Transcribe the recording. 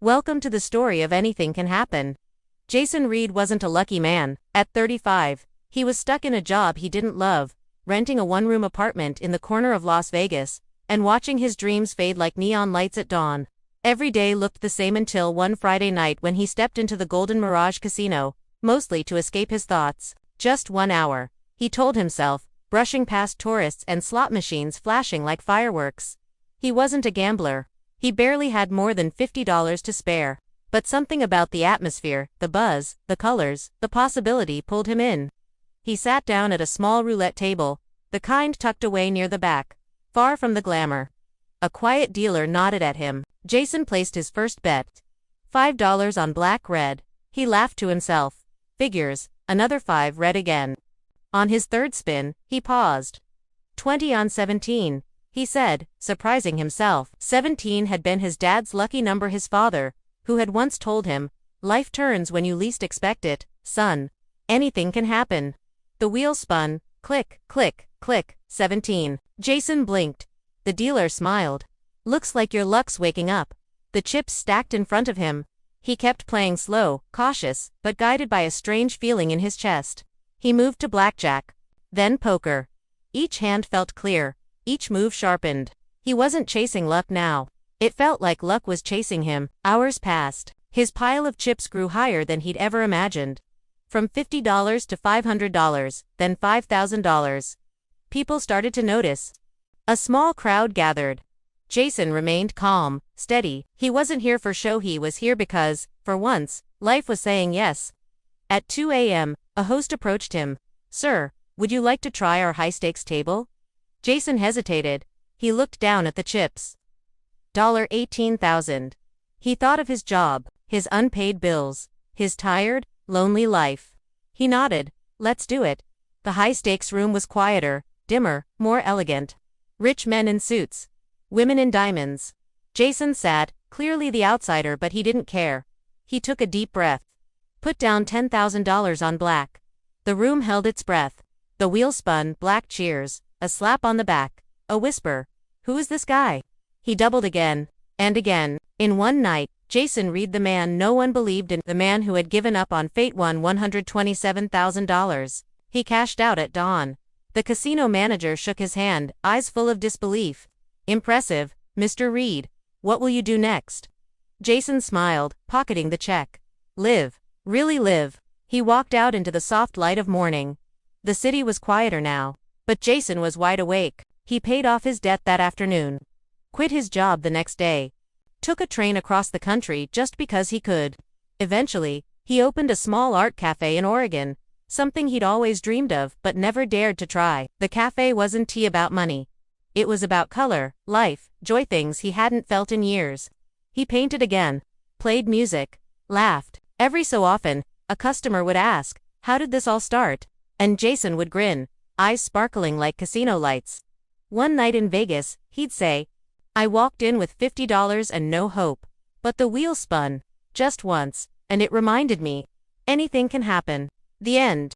Welcome to the story of Anything Can Happen. Jason Reed wasn't a lucky man. At 35, he was stuck in a job he didn't love, renting a one-room apartment in the corner of Las Vegas, and watching his dreams fade like neon lights at dawn. Every day looked the same until one Friday night when he stepped into the Golden Mirage Casino, mostly to escape his thoughts. Just 1 hour, he told himself, brushing past tourists and slot machines flashing like fireworks. He wasn't a gambler. He barely had more than $50 to spare. But something about the atmosphere, the buzz, the colors, the possibility pulled him in. He sat down at a small roulette table, the kind tucked away near the back, far from the glamour. A quiet dealer nodded at him. Jason placed his first bet. $5 on black-red. He laughed to himself. Figures, another 5 red again. On his third spin, he paused. 20 on 17. He said, surprising himself. 17 had been his dad's lucky number. His father, who had once told him, "Life turns when you least expect it, son. Anything can happen." The wheel spun. Click, click, click. 17. Jason blinked. The dealer smiled. "Looks like your luck's waking up." The chips stacked in front of him. He kept playing slow, cautious, but guided by a strange feeling in his chest. He moved to blackjack. Then poker. Each hand felt clear. Each move sharpened. He wasn't chasing luck now. It felt like luck was chasing him. Hours passed. His pile of chips grew higher than he'd ever imagined. From $50 to $500, then $5,000. People started to notice. A small crowd gathered. Jason remained calm, steady. He wasn't here for show, he was here because, for once, life was saying yes. At 2 a.m., a host approached him. "Sir, would you like to try our high-stakes table?" Jason hesitated. He looked down at the chips. $18,000. He thought of his job, his unpaid bills, his tired, lonely life. He nodded. "Let's do it." The high-stakes room was quieter, dimmer, more elegant. Rich men in suits. Women in diamonds. Jason sat, clearly the outsider, but he didn't care. He took a deep breath. Put down $10,000 on black. The room held its breath. The wheel spun. Black cheers. A slap on the back. A whisper. "Who is this guy?" He doubled again. And again. In one night, Jason Reed, the man no one believed in, the man who had given up on fate, won $127,000. He cashed out at dawn. The casino manager shook his hand, eyes full of disbelief. "Impressive, Mr. Reed. What will you do next?" Jason smiled, pocketing the check. "Live. Really live." He walked out into the soft light of morning. The city was quieter now. But Jason was wide awake. He paid off his debt that afternoon. Quit his job the next day. Took a train across the country just because he could. Eventually, he opened a small art cafe in Oregon, something he'd always dreamed of but never dared to try. The cafe wasn't about money. It was about color, life, joy, things he hadn't felt in years. He painted again, played music, laughed. Every so often, a customer would ask, "How did this all start?" And Jason would grin, eyes sparkling like casino lights. One night in Vegas, he'd say, "I walked in with $50 and no hope. But the wheel spun. Just once. And it reminded me. Anything can happen." The end.